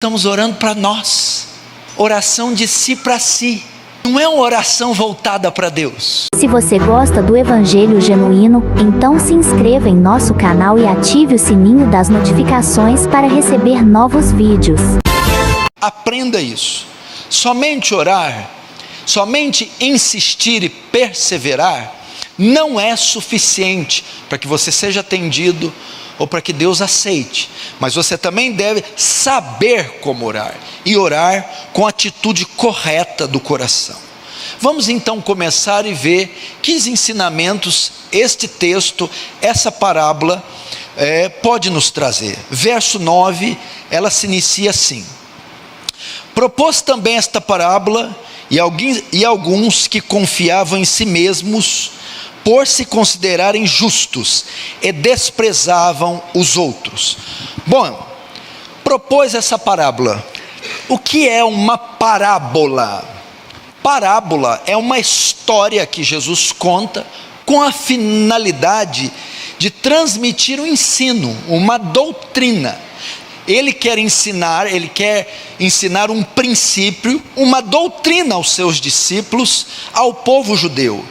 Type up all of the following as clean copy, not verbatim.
Estamos orando para nós, oração de si para si, não é uma oração voltada para Deus. Se você gosta do Evangelho Genuíno, então se inscreva em nosso canal e ative o sininho das notificações para receber novos vídeos. Aprenda isso. Somente orar, somente insistir e perseverar não é suficiente para que você seja atendido ou para que Deus aceite, mas você também deve saber como orar, e orar com a atitude correta do coração. Vamos então começar e ver que ensinamentos este texto, essa parábola pode nos trazer. Verso 9, ela se inicia assim: propôs também esta parábola, e alguns que confiavam em si mesmos, por se considerarem justos, e desprezavam os outros. Bom, propôs essa parábola. O que é uma parábola? Parábola é uma história que Jesus conta com a finalidade de transmitir um ensino, uma doutrina. Ele quer ensinar um princípio, uma doutrina aos seus discípulos, ao povo judeu.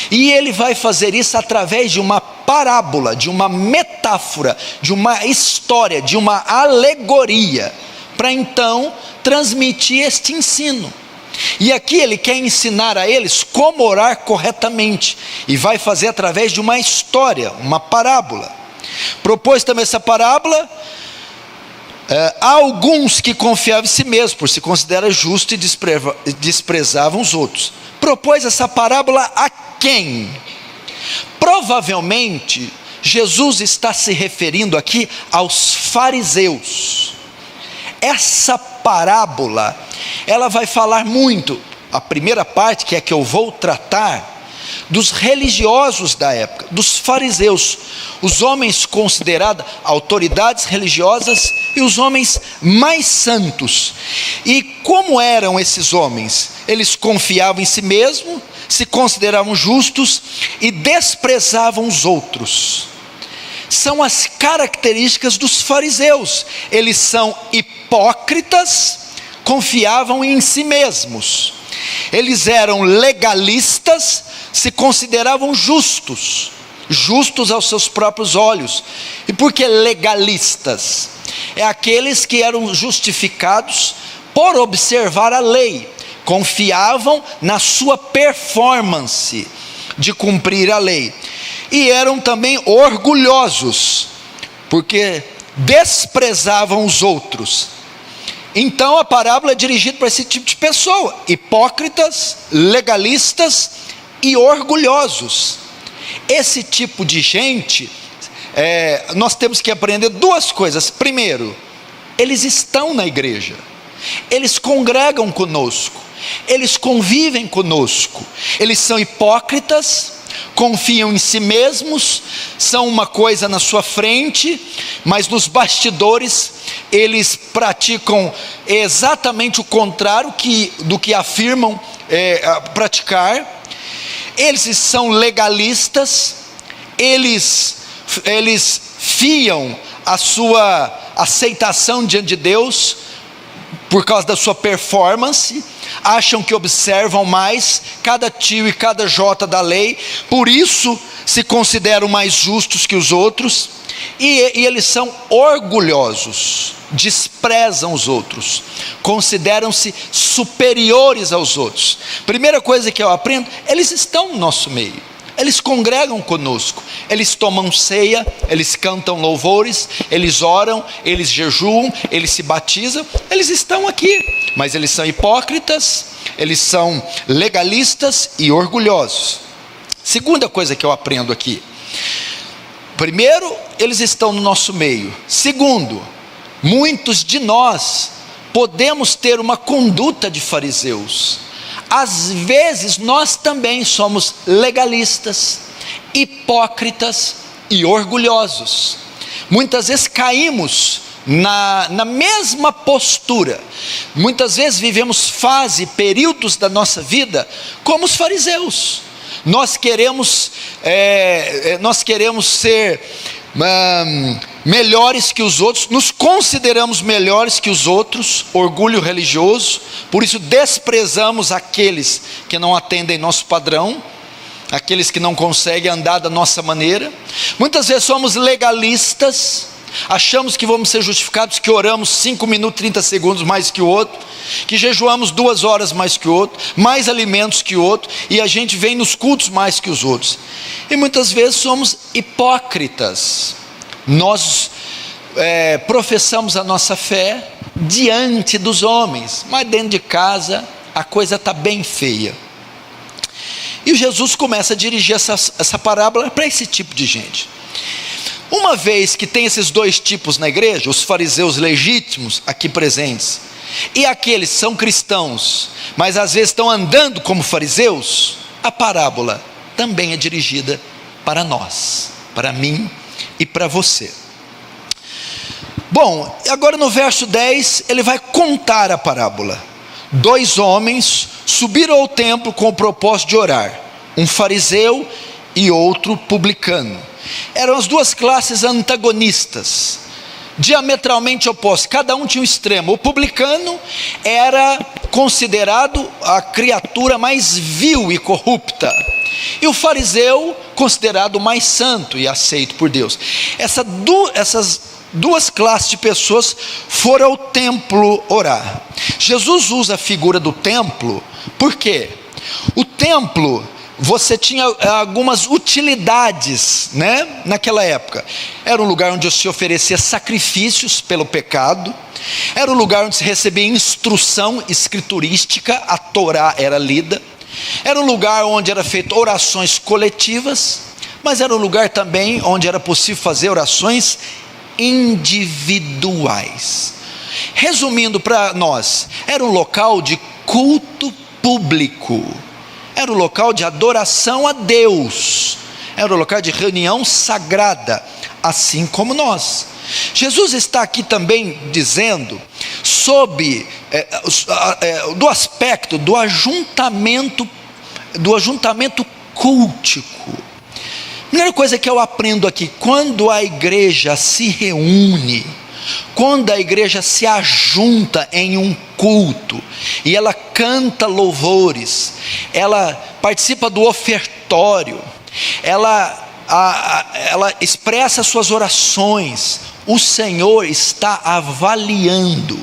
E ele vai fazer isso através de uma parábola, de uma metáfora, de uma história, de uma alegoria, para então transmitir este ensino. E aqui ele quer ensinar a eles como orar corretamente, e vai fazer através de uma história, uma parábola. Propôs também essa parábola a alguns que confiavam em si mesmos, por se considerar justo, e desprezavam os outros. Propôs essa parábola a quem? Provavelmente Jesus está se referindo aqui aos fariseus. Essa parábola, ela vai falar muito, a primeira parte, que é que eu vou tratar, dos religiosos da época, dos fariseus, os homens considerados autoridades religiosas e os homens mais santos. E como eram esses homens? Eles confiavam em si mesmos, se consideravam justos e desprezavam os outros. São as características dos fariseus. Eles são hipócritas, confiavam em si mesmos. Eles eram legalistas, se consideravam justos aos seus próprios olhos. E por que legalistas? É aqueles que eram justificados por observar a lei, confiavam na sua performance de cumprir a lei, e eram também orgulhosos, porque desprezavam os outros. Então a parábola é dirigida para esse tipo de pessoa: hipócritas, legalistas e orgulhosos. Esse tipo de gente, nós temos que aprender duas coisas. Primeiro, eles estão na igreja, eles congregam conosco, eles convivem conosco. Eles são hipócritas, confiam em si mesmos, são uma coisa na sua frente, mas nos bastidores eles praticam exatamente o contrário do que afirmam praticar. Eles são legalistas, eles fiam a sua aceitação diante de Deus por causa da sua performance, acham que observam mais cada tio e cada jota da lei, por isso se consideram mais justos que os outros, e eles são orgulhosos, desprezam os outros, consideram-se superiores aos outros. Primeira coisa que eu aprendo: eles estão no nosso meio, eles congregam conosco, eles tomam ceia, eles cantam louvores, eles oram, eles jejuam, eles se batizam, eles estão aqui, mas eles são hipócritas, eles são legalistas e orgulhosos. Segunda coisa que eu aprendo aqui: primeiro, eles estão no nosso meio. Segundo, muitos de nós podemos ter uma conduta de fariseus. Às vezes nós também somos legalistas, hipócritas e orgulhosos. Muitas vezes caímos na mesma postura. Muitas vezes vivemos períodos da nossa vida como os fariseus. Nós queremos ser melhores que os outros, nos consideramos melhores que os outros, orgulho religioso, por isso desprezamos aqueles que não atendem nosso padrão, aqueles que não conseguem andar da nossa maneira. Muitas vezes somos legalistas, achamos que vamos ser justificados, que oramos 5 minutos, 30 segundos mais que o outro, que jejuamos 2 horas mais que o outro, mais alimentos que o outro, e a gente vem nos cultos mais que os outros. E muitas vezes somos hipócritas. Nós professamos a nossa fé diante dos homens, mas dentro de casa a coisa está bem feia. E Jesus começa a dirigir essa parábola para esse tipo de gente. Uma vez que tem esses 2 tipos na igreja, os fariseus legítimos aqui presentes, e aqueles que são cristãos, mas às vezes estão andando como fariseus, a parábola também é dirigida para nós, para mim e para você. Bom, agora no verso 10, ele vai contar a parábola. 2 homens subiram ao templo com o propósito de orar, um fariseu e outro publicano. Eram as 2 classes antagonistas, diametralmente opostas, cada um tinha um extremo. O publicano era considerado a criatura mais vil e corrupta, e o fariseu considerado mais santo e aceito por Deus. Essas 2 classes de pessoas foram ao templo orar. Jesus usa a figura do templo, por quê? O templo, você tinha algumas utilidades, né? Naquela época, era um lugar onde se oferecia sacrifícios pelo pecado, era um lugar onde se recebia instrução escriturística, a Torá era lida, era um lugar onde era feito orações coletivas, mas era um lugar também onde era possível fazer orações individuais. Resumindo para nós, era um local de culto público, era um local de adoração a Deus, era um local de reunião sagrada, assim como nós. Jesus está aqui também dizendo sobre do aspecto do ajuntamento cultico. A primeira coisa que eu aprendo aqui, quando a igreja se reúne, quando a igreja se ajunta em um culto, e ela canta louvores, ela participa do ofertório, ela expressa suas orações, o Senhor está avaliando,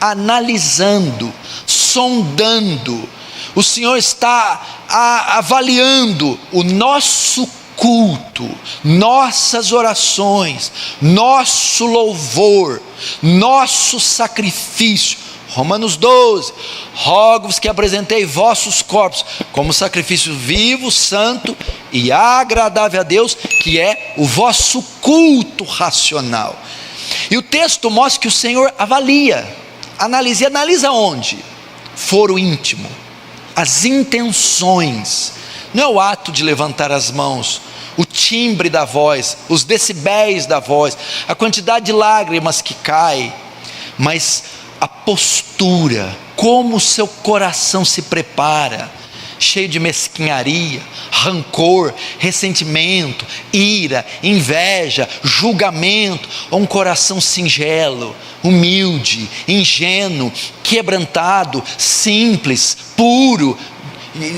analisando, sondando, o Senhor está avaliando o nosso culto, nossas orações, nosso louvor, nosso sacrifício. Romanos 12, rogo-vos que apresentei vossos corpos como sacrifício vivo, santo e agradável a Deus, que é o vosso culto racional. E o texto mostra que o Senhor analisa onde? Foro íntimo, as intenções, não é o ato de levantar as mãos, o timbre da voz, os decibéis da voz, a quantidade de lágrimas que cai, mas a postura, como o seu coração se prepara, cheio de mesquinharia, rancor, ressentimento, ira, inveja, julgamento, ou um coração singelo, humilde, ingênuo, quebrantado, simples, puro,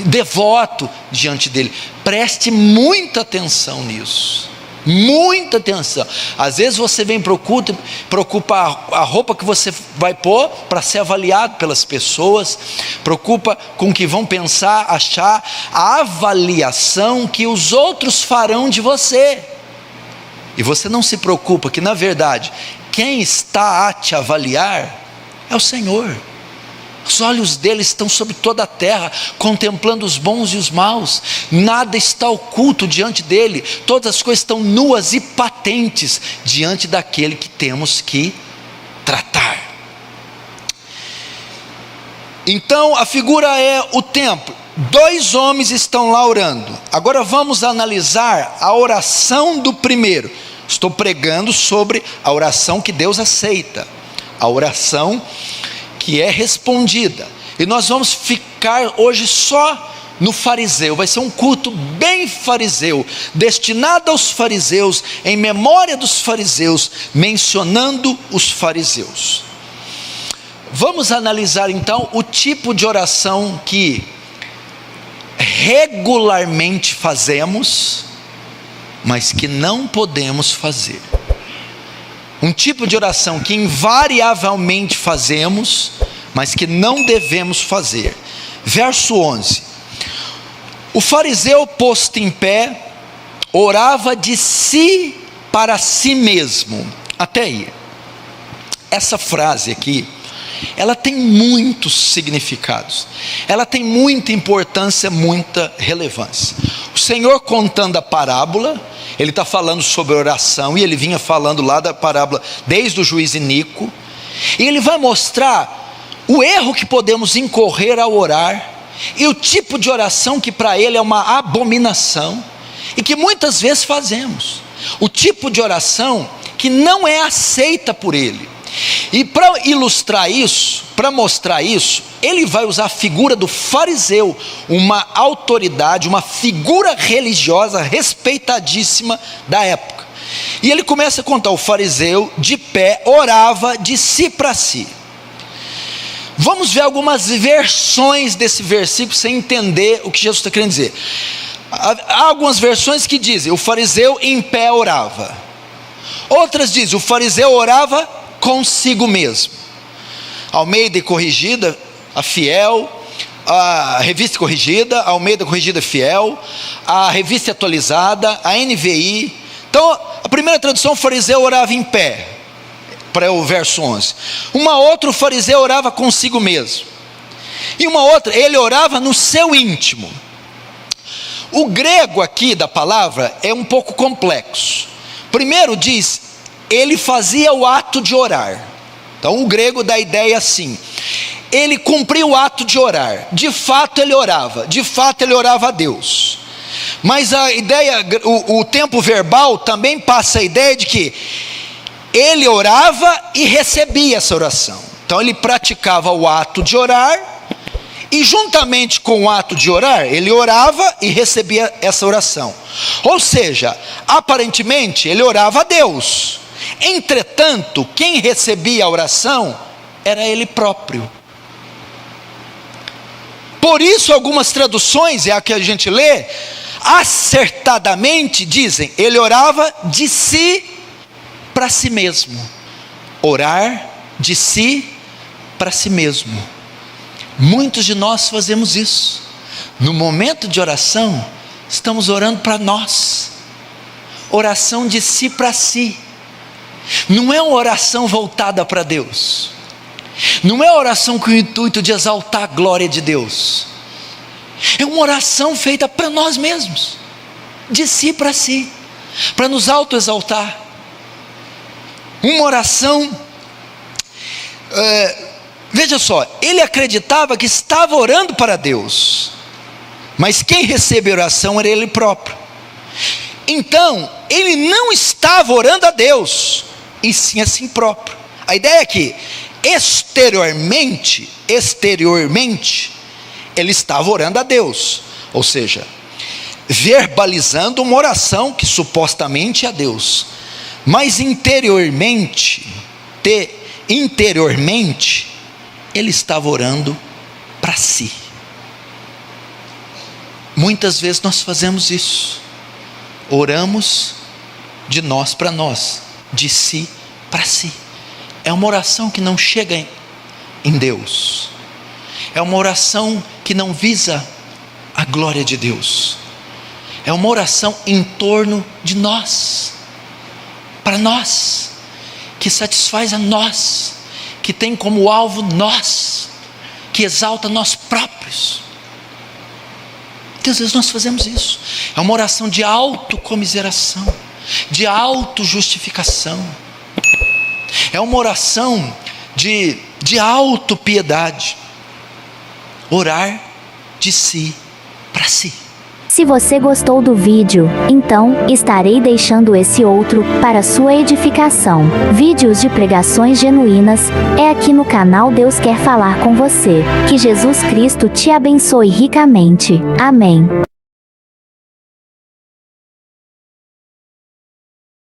devoto diante dele. Preste muita atenção nisso, muita atenção. Às vezes você vem para o culto, preocupa a roupa que você vai pôr para ser avaliado pelas pessoas, preocupa com o que vão pensar, achar, a avaliação que os outros farão de você, e você não se preocupa que na verdade quem está a te avaliar é o Senhor. Os olhos dele estão sobre toda a terra, contemplando os bons e os maus, nada está oculto diante dele, todas as coisas estão nuas e patentes diante daquele que temos que tratar. Então a figura é o templo, 2 homens estão lá orando. Agora vamos analisar a oração do primeiro. Estou pregando sobre a oração que Deus aceita, a oração que é respondida, e nós vamos ficar hoje só no fariseu, vai ser um culto bem fariseu, destinado aos fariseus, em memória dos fariseus, mencionando os fariseus. Vamos analisar então o tipo de oração que regularmente fazemos, mas que não podemos fazer. Um tipo de oração que invariavelmente fazemos, mas que não devemos fazer. Verso 11: o fariseu, posto em pé, orava de si para si mesmo. Até aí. Essa frase aqui, ela tem muitos significados, ela tem muita importância, muita relevância. O Senhor, contando a parábola, Ele está falando sobre oração, e Ele vinha falando lá da parábola desde o juiz iníquo, e Ele vai mostrar o erro que podemos incorrer ao orar, e o tipo de oração que para Ele é uma abominação, e que muitas vezes fazemos, o tipo de oração que não é aceita por Ele. E para ilustrar isso, para mostrar isso, ele vai usar a figura do fariseu, uma autoridade, uma figura religiosa respeitadíssima da época. E ele começa a contar: o fariseu de pé orava de si para si. Vamos ver algumas versões desse versículo sem entender o que Jesus está querendo dizer. Há algumas versões que dizem: o fariseu em pé orava. Outras dizem: o fariseu orava consigo mesmo. Almeida Corrigida, a Fiel, a Revista Corrigida, a Almeida Corrigida Fiel, a Revista Atualizada, a NVI. Então, a primeira tradução, o fariseu orava em pé, para o verso 11. Uma outra, o fariseu orava consigo mesmo. E uma outra, ele orava no seu íntimo. O grego aqui da palavra é um pouco complexo. Primeiro diz: ele fazia o ato de orar. Então o grego dá a ideia assim: ele cumpria o ato de orar. De fato ele orava, de fato ele orava a Deus. Mas a ideia, o tempo verbal também passa a ideia de que ele orava e recebia essa oração. Então ele praticava o ato de orar, e juntamente com o ato de orar, ele orava e recebia essa oração. Ou seja, aparentemente ele orava a Deus. Entretanto, quem recebia a oração era ele próprio. Por isso algumas traduções, é a que a gente lê, acertadamente dizem: ele orava de si para si mesmo. Orar de si para si mesmo. Muitos de nós fazemos isso. No momento de oração, estamos orando para nós. Oração de si para si. Não é uma oração voltada para Deus. Não é uma oração com o intuito de exaltar a glória de Deus. É uma oração feita para nós mesmos, de si para si, para nos autoexaltar. Uma oração, veja só, ele acreditava que estava orando para Deus, mas quem recebe a oração era ele próprio. Então, ele não estava orando a Deus, e sim a si próprio. A ideia é que exteriormente, ele estava orando a Deus, ou seja, verbalizando uma oração que supostamente é a Deus, mas interiormente, ele estava orando para si. Muitas vezes nós fazemos isso, oramos de nós para nós, de si para si. É uma oração que não chega em Deus, é uma oração que não visa a glória de Deus, é uma oração em torno de nós, para nós, que satisfaz a nós, que tem como alvo nós, que exalta nós próprios. Muitas vezes nós fazemos isso. É uma oração de autocomiseração, de autojustificação. É uma oração de autopiedade. Orar de si para si. Se você gostou do vídeo, então, estarei deixando esse outro, para sua edificação. Vídeos de pregações genuínas, é aqui no canal Deus Quer Falar com Você. Que Jesus Cristo te abençoe ricamente. Amém.